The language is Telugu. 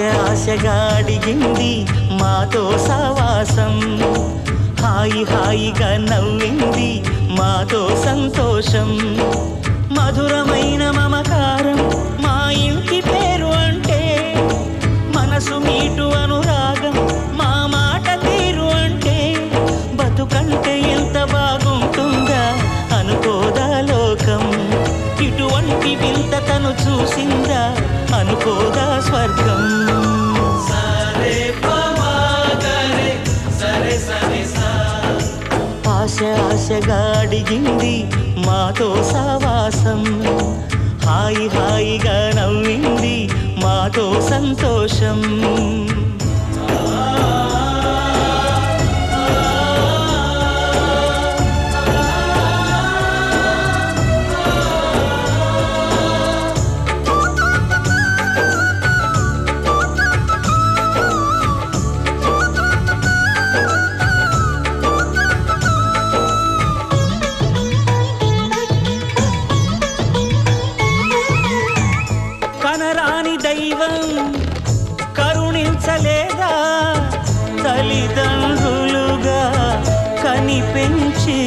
ఆశగా అడిగింది మాతో సావాసం, హాయిగా నవ్వింది మాతో సంతోషం. మధురమైన మమకారం మా ఇంటి పేరు అంటే, మనసు మీటు అనురాగం మా మాట తీరు అంటే, బతుకంటే ఎంత బాగుంటుందా అనుకోదా లోకం. ఇటువంటి వింత తను చూసిందా అనుకోదా స్వర్గం. ఆశగా అడిగింది మాతో సావాసం, హాయిగా నవ్వింది మాతో సంతోషం. కనరాని దైవం కరుణించలేదా తల్లిదండ్రులుగా కనిపెంచి.